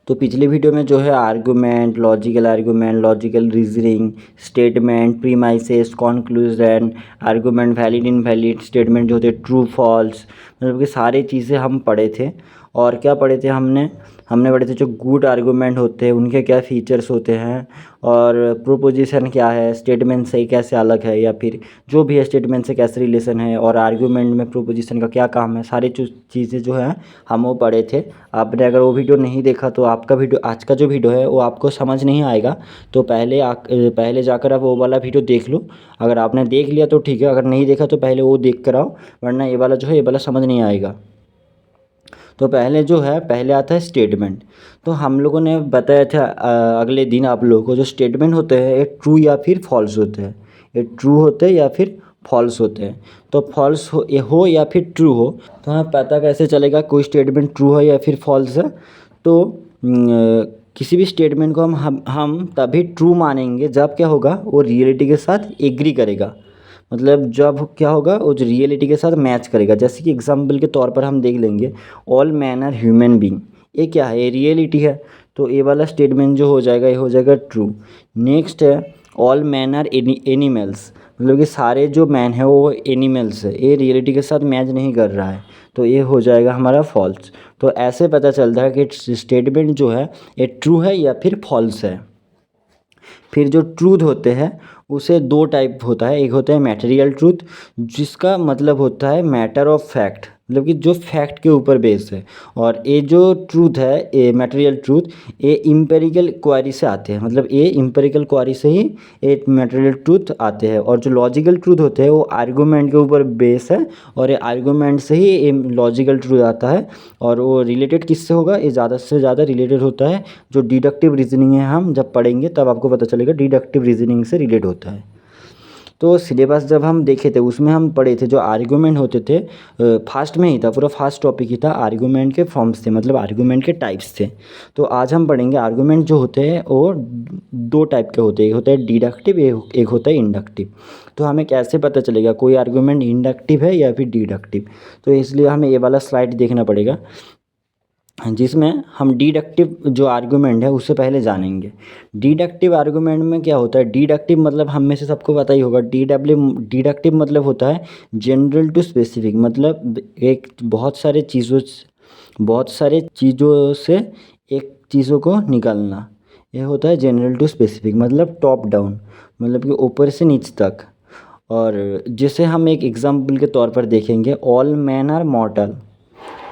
तो पिछले वीडियो में जो है argument, logical reasoning, statement, premises, conclusion, argument, valid invalid, statement जो होते ट्रू फॉल्स, मतलब कि सारी चीज़ें हम पढ़े थे। और क्या पढ़े थे हमने पढ़े थे जो गुड आर्गूमेंट होते हैं उनके क्या फीचर्स होते हैं, और प्रोपोजिशन क्या है, स्टेटमेंट से कैसे अलग है, या फिर जो भी है स्टेटमेंट से कैसे रिलेशन है, और आर्गूमेंट में प्रोपोजिशन का क्या काम है, सारी चीज़ें जो है हम वो पढ़े थे। आपने अगर वो वीडियो नहीं देखा तो आपका वीडियो, आज का जो वीडियो है वो आपको समझ नहीं आएगा। तो पहले जाकर आप वो वाला वीडियो देख लो। अगर आपने देख लिया तो ठीक है, अगर नहीं देखा तो पहले वो देख कर आओ, वरना ये वाला जो है ये वाला समझ नहीं आएगा। तो पहले आता है स्टेटमेंट। तो हम लोगों ने बताया था अगले दिन आप लोगों को, जो स्टेटमेंट होते हैं ये ट्रू या फिर फॉल्स होते हैं। ये ट्रू होते हैं या फिर फॉल्स होते हैं। तो फॉल्स हो या फिर ट्रू हो, तो हमें पता कैसे चलेगा कोई स्टेटमेंट ट्रू है या फिर फॉल्स है। तो किसी भी स्टेटमेंट को हम तभी ट्रू मानेंगे जब क्या होगा, वो रियलिटी के साथ एग्री करेगा। मतलब जब क्या होगा, वो जो रियलिटी के साथ मैच करेगा। जैसे कि एग्जाम्पल के तौर पर हम देख लेंगे, all man are human being, ये क्या है, ये रियलिटी है। तो ये वाला स्टेटमेंट जो हो जाएगा ये हो जाएगा ट्रू। नेक्स्ट है ऑल मैन आर एनिमल्स, मतलब कि सारे जो मैन है वो एनिमल्स है, ये रियलिटी के साथ मैच नहीं कर रहा है, तो ये हो जाएगा हमारा फॉल्स। तो ऐसे पता चलता है कि स्टेटमेंट जो है ये ट्रू है या फिर फॉल्स है। फिर जो ट्रूथ होते हैं उसे दो टाइप होता है। एक होता है मटेरियल ट्रूथ, जिसका मतलब होता है मैटर ऑफ फैक्ट, मतलब कि जो फैक्ट के ऊपर बेस है। और ये जो ट्रूथ है, ये मटेरियल ट्रूथ, ये इम्पेरिकल क्वारी से आते हैं, मतलब ये इम्पेरिकल क्वारी से ही ये मटेरियल ट्रूथ आते हैं। और जो लॉजिकल ट्रूथ होते हैं वो आर्गूमेंट के ऊपर बेस है, और ये आर्गूमेंट से ही ये लॉजिकल ट्रूथ आता है। और वो रिलेटेड किससे होगा, ये ज़्यादा से ज़्यादा रिलेटेड होता है जो डिडक्टिव रीजनिंग है। हम जब पढ़ेंगे तब आपको पता चलेगा डिडक्टिव रीजनिंग से रिलेट होता है। तो सिलेबस जब हम देखे थे उसमें हम पढ़े थे जो आर्गूमेंट होते थे, फास्ट में ही था, पूरा फास्ट टॉपिक ही था। आर्गूमेंट के फॉर्म्स थे, मतलब आर्गूमेंट के टाइप्स थे। तो आज हम पढ़ेंगे आर्गूमेंट जो होते हैं वो दो टाइप के होते हैं, एक होता है डिडक्टिव, एक होता है इंडक्टिव। तो हमें कैसे पता चलेगा कोई आर्गूमेंट इंडक्टिव है या फिर डिडक्टिव, तो इसलिए हमें ये वाला स्लाइड देखना पड़ेगा, जिसमें हम डिडक्टिव जो आर्गूमेंट है उससे पहले जानेंगे। डिडक्टिव आर्गूमेंट में क्या होता है, डिडक्टिव मतलब हम में से सबको पता ही होगा, डिडक्टिव मतलब होता है जनरल टू स्पेसिफिक, मतलब एक बहुत सारे चीज़ों से एक चीज़ों को निकालना। यह होता है जनरल टू स्पेसिफिक, मतलब टॉप डाउन, मतलब कि ऊपर से नीच तक। और जैसे हम एक एग्जाम्पल के तौर पर देखेंगे, ऑल मैन आर मॉर्टल,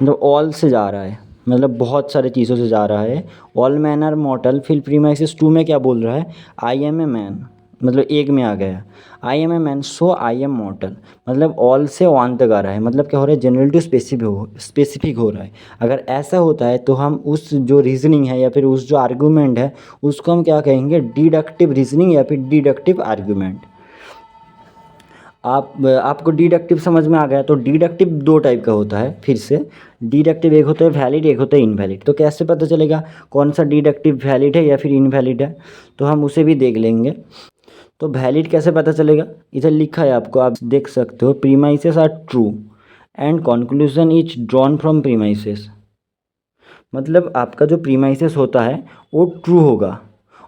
मतलब ऑल से जा रहा है, मतलब बहुत सारे चीज़ों से जा रहा है। All man are mortal. फिर प्रीमाइसेस 2 में क्या बोल रहा है, आई एम ए मैन, मतलब एक में आ गया, I am a man so I am mortal, मतलब ऑल से वन तक आ रहा है, मतलब क्या हो रहा है, जनरल टू स्पेसिफिक हो रहा है। अगर ऐसा होता है तो हम उस जो रीजनिंग है या फिर उस जो आर्गूमेंट है उसको हम क्या कहेंगे, डिडक्टिव रीजनिंग या फिर डिडक्टिव आर्गूमेंट। आपको डिडक्टिव समझ में आ गया। तो डिडक्टिव दो टाइप का होता है। फिर से डिडक्टिव एक होता है वैलिड, एक होता है इनवैलिड। तो कैसे पता चलेगा कौन सा डिडक्टिव वैलिड है या फिर इनवैलिड है, तो हम उसे भी देख लेंगे। तो वैलिड कैसे पता चलेगा, इधर लिखा है आपको, आप देख सकते हो, premises are true and conclusion is drawn from premises. मतलब आपका जो प्रीमाइसेस होता है वो ट्रू होगा,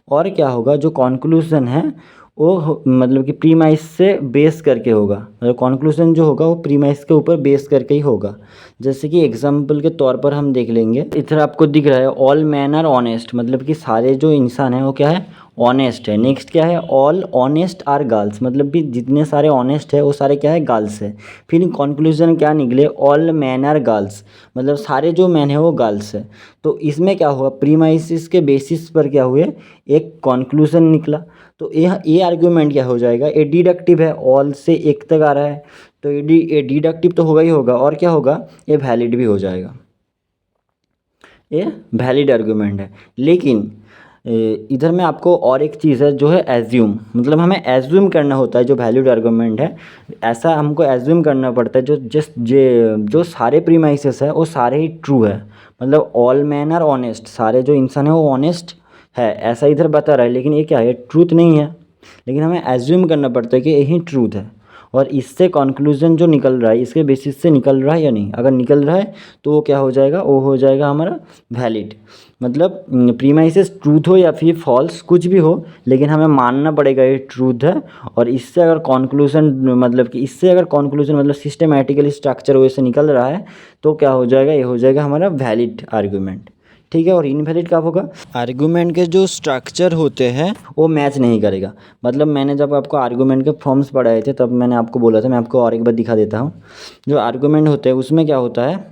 और क्या होगा, जो कंक्लूजन है वो मतलब कि प्रीमाइस से बेस करके होगा, मतलब कंक्लूजन जो होगा वो प्रीमाइस के ऊपर बेस करके ही होगा। जैसे कि एग्जांपल के तौर पर हम देख लेंगे, इधर आपको दिख रहा है ऑल मैन आर ऑनेस्ट, मतलब कि सारे जो इंसान हैं वो क्या है, ऑनेस्ट है। नेक्स्ट क्या है, ऑल ऑनेस्ट आर गर्ल्स, मतलब भी जितने सारे ऑनेस्ट है वो सारे क्या है, गर्ल्स है। फिर कंक्लूजन क्या निकले, ऑल मैन आर गर्ल्स, मतलब सारे जो मैन है वो गर्ल्स है। तो इसमें क्या हुआ, प्रीमाइसिस के बेसिस पर क्या हुए, एक कंक्लूजन निकला। तो ये आर्ग्यूमेंट क्या हो जाएगा, ये डिडक्टिव है, ऑल से एक तक आ रहा है, तो ये डिडक्टिव तो होगा ही होगा, और क्या होगा, ये वैलिड भी हो जाएगा, ये वैलिड आर्ग्यूमेंट है। लेकिन इधर में आपको और एक चीज़ है जो है एज्यूम, मतलब हमें एज्यूम करना होता है जो वैलिड आर्ग्यूमेंट है, ऐसा हमको एज्यूम करना पड़ता है जो सारे प्रीमाइसेस है वो सारे ही ट्रू है। मतलब ऑल मैन आर ऑनेस्ट, सारे जो इंसान है वो ऑनेस्ट है, ऐसा इधर बता रहा है, लेकिन ये क्या है, ट्रूथ नहीं है, लेकिन हमें एज्यूम करना पड़ता है कि यही ट्रूथ है। और इससे कंक्लूजन जो निकल रहा है इसके बेसिस से निकल रहा है या नहीं, अगर निकल रहा है तो वो क्या हो जाएगा, वो हो जाएगा हमारा वैलिड। मतलब प्रीमाइसेस ट्रूथ हो या फिर फॉल्स कुछ भी हो, लेकिन हमें मानना पड़ेगा ये ट्रूथ है। और इससे अगर कंक्लूजन मतलब कि इससे अगर कंक्लूजन मतलब सिस्टमैटिकली स्ट्रक्चर वैसे निकल रहा है तो क्या हो जाएगा, ये हो जाएगा हमारा वैलिड आर्गूमेंट। ठीक है। और इनवैलिड कब होगा, आर्गूमेंट के जो स्ट्रक्चर होते हैं वो मैच नहीं करेगा। मतलब मैंने जब आपको आर्गूमेंट के फॉर्म्स पढ़ाए थे तब मैंने आपको बोला था, मैं आपको और एक बार दिखा देता हूँ। जो आर्गूमेंट होते हैं उसमें क्या होता है,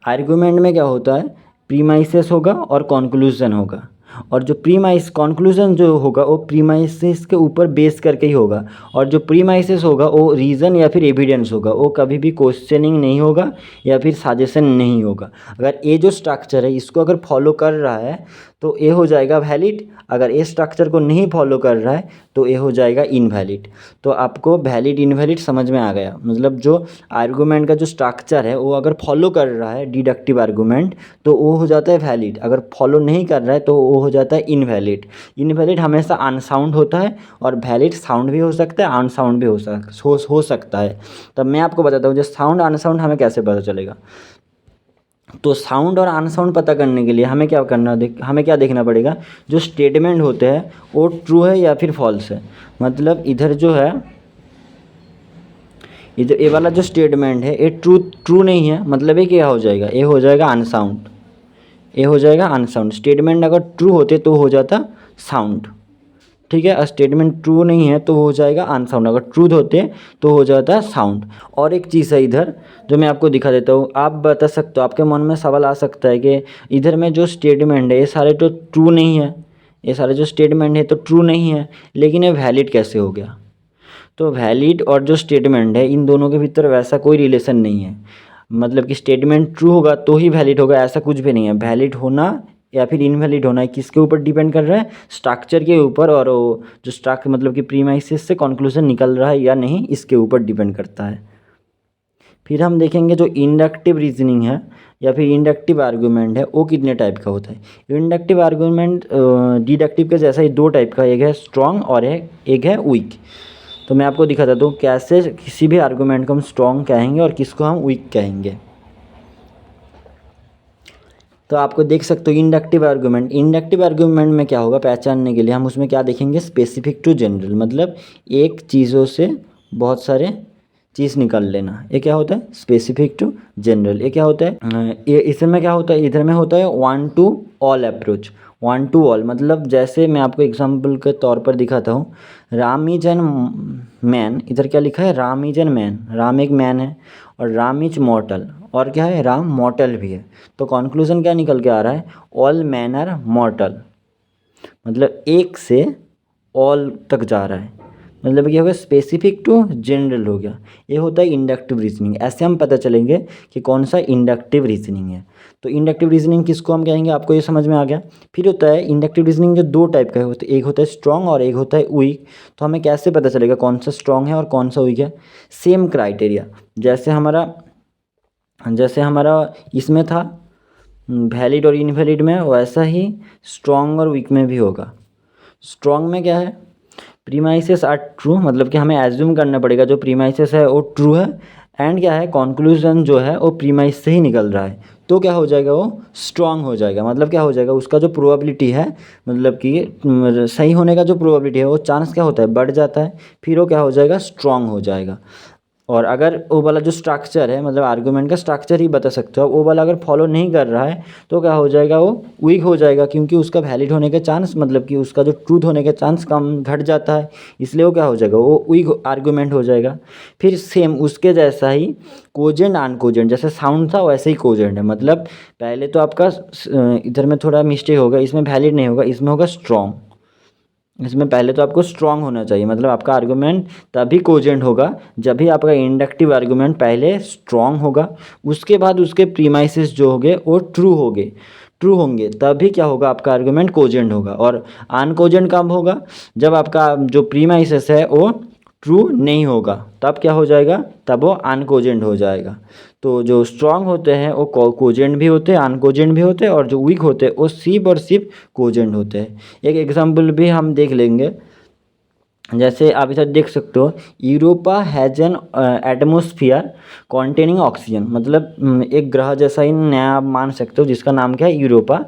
आर्गूमेंट में क्या होता है, प्रीमाइसेस होगा और कंक्लूजन होगा। और जो प्रीमाइस कंक्लूजन जो होगा वो प्रीमाइसेस के ऊपर बेस करके ही होगा। और जो प्रीमाइसेस होगा वो रीज़न या फिर एविडेंस होगा, वो कभी भी क्वेश्चनिंग नहीं होगा या फिर सजेशन नहीं होगा। अगर ये जो स्ट्रक्चर है इसको अगर फॉलो कर रहा है तो ये हो जाएगा वैलिड, अगर ये स्ट्रक्चर को नहीं फॉलो कर रहा है तो ये हो जाएगा इनवैलिड। तो आपको वैलिड इनवैलिड समझ में आ गया। मतलब जो आर्गूमेंट का जो स्ट्रक्चर है वो अगर फॉलो कर रहा है डिडक्टिव आर्गूमेंट तो वो हो जाता है वैलिड, अगर फॉलो नहीं कर रहा है तो वो हो जाता है इनवैलिड। इनवैलिड हमेशा अनसाउंड होता है और वैलिड साउंड भी हो सकता है, अनसाउंड भी हो सकता है। तब मैं आपको बताता हूँ जो साउंड अनसाउंड हमें कैसे पता चलेगा। तो साउंड और अनसाउंड पता करने के लिए हमें क्या करना, हमें क्या देखना पड़ेगा, जो स्टेटमेंट होते हैं वो ट्रू है या फिर फॉल्स है। मतलब इधर जो है, इधर ये वाला जो स्टेटमेंट है ये ट्रू नहीं है, मतलब ये क्या हो जाएगा, ये हो जाएगा अनसाउंड, ये हो जाएगा अनसाउंड। स्टेटमेंट अगर ट्रू होते तो हो जाता साउंड। ठीक है। स्टेटमेंट ट्रू नहीं है तो हो जाएगा अनसाउंड, अगर ट्रूथ होते तो हो जाता साउंड। और एक चीज़ है इधर जो मैं आपको दिखा देता हूँ, आप बता सकते हो, आपके मन में सवाल आ सकता है कि इधर में जो स्टेटमेंट है ये सारे तो ट्रू नहीं है, ये सारे जो स्टेटमेंट है तो ट्रू नहीं है, लेकिन ये वैलिड कैसे हो गया। तो वैलिड और जो स्टेटमेंट है इन दोनों के भीतर वैसा कोई रिलेशन नहीं है। मतलब कि स्टेटमेंट ट्रू होगा तो ही वैलिड होगा ऐसा कुछ भी नहीं है। वैलिड होना या फिर इनवैलिड होना है किसके ऊपर डिपेंड कर रहा है, स्ट्रक्चर के ऊपर। और वो जो स्ट्रक्चर मतलब कि प्रीमाइसेस से कंक्लूजन निकल रहा है या नहीं इसके ऊपर डिपेंड करता है। फिर हम देखेंगे जो इंडक्टिव रीजनिंग है या फिर इंडक्टिव आर्गूमेंट है वो कितने टाइप का होता है। इंडक्टिव आर्गूमेंट डिडक्टिव के जैसा ही दो टाइप का, एक है स्ट्रॉन्ग और एक है वीक। तो मैं आपको दिखा देता हूँ कैसे किसी भी आर्गूमेंट को हम स्ट्रॉन्ग कहेंगे और किसको हम वीक कहेंगे। तो आपको देख सकते हो इंडक्टिव आर्गूमेंट, इंडक्टिव आर्गूमेंट में क्या होगा पहचानने के लिए हम उसमें क्या देखेंगे, स्पेसिफिक टू जनरल। मतलब एक चीज़ों से बहुत सारे चीज़ निकाल लेना, ये क्या होता है स्पेसिफिक टू जनरल। ये क्या होता है, ये इसमें क्या होता है, इधर में होता है one two all approach. One two all मतलब जैसे मैं आपको एग्जाम्पल के तौर पर दिखाता हूँ, राम इज एन मैन, इधर क्या लिखा है Ram is an man, Ram एक मैन है। और राम इज मॉर्टल, और क्या है राम मॉर्टल भी है। तो कंक्लूजन क्या निकल के आ रहा है, ऑल मैन आर मॉर्टल। मतलब एक से ऑल तक जा रहा है, मतलब ये हो गया स्पेसिफिक टू जनरल हो गया। ये होता है इंडक्टिव रीजनिंग। ऐसे हम पता चलेंगे कि कौन सा इंडक्टिव रीजनिंग है। तो इंडक्टिव रीजनिंग किसको हम कहेंगे, आपको ये समझ में आ गया। फिर होता है इंडक्टिव रीजनिंग जो दो टाइप का होता है, एक होता है स्ट्रॉन्ग और एक होता है वीक। तो हमें कैसे पता चलेगा कौन सा स्ट्रॉन्ग है और कौन सा वीक है। सेम क्राइटेरिया जैसे हमारा इसमें था वैलिड और इनवैलिड में, वैसा ही स्ट्रॉन्ग और वीक में भी होगा। स्ट्रॉन्ग में क्या है, प्रीमाइसेस आर ट्रू, मतलब कि हमें एज्यूम करना पड़ेगा जो प्रीमाइसेस है वो ट्रू है। एंड क्या है कंक्लूजन जो है वो प्रीमाइस से ही निकल रहा है, तो क्या हो जाएगा वो स्ट्रॉन्ग हो जाएगा। मतलब क्या हो जाएगा उसका जो प्रोबेबिलिटी है, मतलब कि सही होने का जो प्रोबेबिलिटी है वो चांस क्या होता है बढ़ जाता है, फिर वो क्या हो जाएगा स्ट्रॉन्ग हो जाएगा। और अगर वो वाला जो स्ट्रक्चर है मतलब आर्गूमेंट का स्ट्रक्चर ही बता सकते हो, वो वाला अगर फॉलो नहीं कर रहा है तो क्या हो जाएगा वो वीक हो जाएगा, क्योंकि उसका वैलिड होने के चांस मतलब कि उसका जो ट्रूथ होने के चांस कम घट जाता है, इसलिए वो क्या हो जाएगा वो वीक आर्गूमेंट हो जाएगा। फिर सेम उसके जैसा ही कोजेंट अनकोजेंट, जैसे साउंड था वैसे ही कोजेंट है। मतलब पहले तो आपका इधर में थोड़ा मिस्टेक होगा, इसमें वैलिड नहीं होगा, इसमें होगा स्ट्रॉन्ग। इसमें पहले तो आपको स्ट्रॉन्ग होना चाहिए, मतलब आपका आर्गूमेंट तभी कोजेंट होगा जब भी आपका इंडक्टिव आर्गूमेंट पहले स्ट्रॉन्ग होगा, उसके बाद उसके प्रीमाइसेस जो होंगे वो ट्रू होंगे तभी क्या होगा आपका आर्गूमेंट कोजेंट होगा। और अनकोजेंट कब होगा, जब आपका जो प्रीमाइसेस है वो ट्रू नहीं होगा, तब क्या हो जाएगा, तब वो अनकोजेंट हो जाएगा। तो जो स्ट्रॉन्ग होते हैं वो कोजेंट भी होते हैं, अनकोजेंट भी होते हैं, और जो वीक होते हैं वो सिर्फ और सिर्फ कोजेंट होते हैं। एक एग्जांपल भी हम देख लेंगे, जैसे आप इधर देख सकते हो, Europa has an atmosphere containing oxygen, मतलब एक ग्रह जैसा ही नया आप मान सकते हो जिसका नाम क्या है, यूरोपा।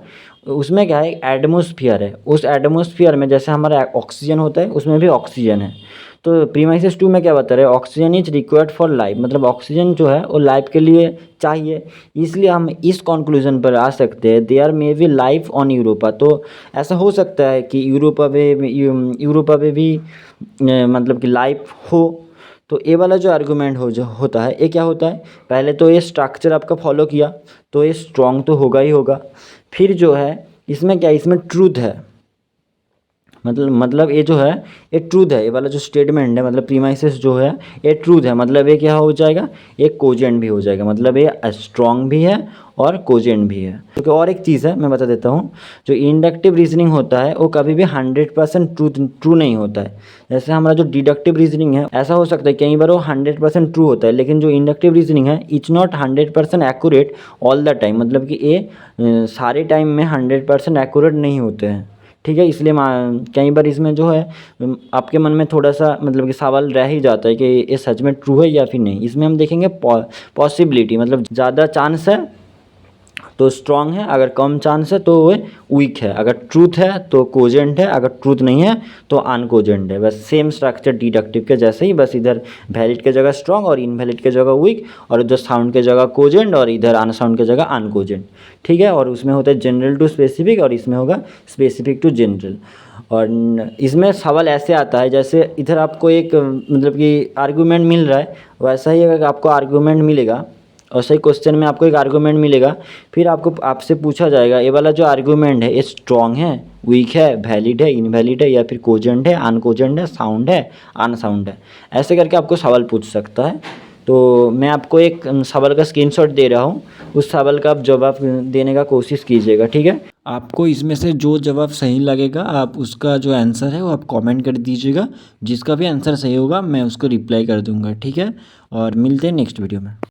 उसमें क्या है, एटमोस्फियर है, उस एटमोस्फियर में जैसे हमारा ऑक्सीजन होता है उसमें भी ऑक्सीजन है। तो प्रीमाइसेस 2 में क्या बता रहे हैं, oxygen is required for life, मतलब ऑक्सीजन जो है वो लाइफ के लिए चाहिए। इसलिए हम इस कंक्लूजन पर आ सकते हैं, there may be life on Europa. तो ऐसा हो सकता है कि यूरोपा पे भी मतलब कि लाइफ हो। तो ये वाला जो आर्गूमेंट हो जो होता है, ये क्या होता है, पहले तो ये स्ट्रक्चर आपका फॉलो किया तो ये स्ट्रॉन्ग तो होगा ही होगा। फिर जो है इसमें क्या, इसमें ट्रूथ है, मतलब ये जो है ये ट्रूथ है, ये वाला जो स्टेटमेंट है, मतलब प्रीमाइसेस जो है ये ट्रूथ है, मतलब ये क्या हो जाएगा, ये कोजेंट भी हो जाएगा, मतलब ये स्ट्रॉन्ग भी है और कोजेंट भी है। क्योंकि और एक चीज़ है मैं बता देता हूँ, जो इंडक्टिव रीजनिंग होता है वो कभी भी 100% ट्रू नहीं होता है। जैसे हमारा जो डिडक्टिव रीजनिंग है, ऐसा हो सकता है कई बार वो 100% ट्रू होता है, लेकिन जो इंडक्टिव रीजनिंग है it's not 100% accurate all the time, मतलब कि ये सारे टाइम में 100% एक्यूरेट नहीं होते हैं। ठीक है, इसलिए कई बार इसमें जो है आपके मन में थोड़ा सा मतलब कि सवाल रह ही जाता है कि ये सच में ट्रू है या फिर नहीं। इसमें हम देखेंगे पॉसिबिलिटी, मतलब ज़्यादा चांस है तो स्ट्रॉन्ग है, अगर कम चांस है तो वो वीक है, अगर ट्रूथ है तो कोजेंट है, अगर ट्रूथ नहीं है तो अनकोजेंट है। बस सेम स्ट्रक्चर डिडक्टिव के जैसे ही, बस इधर वैलिड के जगह स्ट्रॉन्ग और इनवैलिड के जगह वीक, और उधर साउंड के जगह कोजेंट और इधर अनसाउंड के जगह अनकोजेंट। ठीक है, और उसमें होता है जनरल टू स्पेसिफिक और इसमें होगा स्पेसिफिक टू जनरल। और इसमें सवाल ऐसे आता है जैसे इधर आपको एक मतलब कि आर्गूमेंट मिल रहा है, वैसा ही अगर आपको आर्गूमेंट मिलेगा, और सही क्वेश्चन में आपको एक आर्गूमेंट मिलेगा, फिर आपको आपसे पूछा जाएगा ये वाला जो आर्गूमेंट है ये स्ट्रॉन्ग है, वीक है, वैलिड है, इनवैलिड है, या फिर कोजेंट है, अनकोजेंट है, साउंड है, अनसाउंड है। ऐसे करके आपको सवाल पूछ सकता है। तो मैं आपको एक सवाल का स्क्रीनशॉट दे रहा हूँ, उस सवाल का आप जवाब देने का कोशिश कीजिएगा। ठीक है, आपको इसमें से जो जवाब सही लगेगा आप उसका जो आंसर है वो आप कमेंट कर दीजिएगा, जिसका भी आंसर सही होगा मैं उसको रिप्लाई कर दूंगा। ठीक है, और मिलते हैं नेक्स्ट वीडियो में।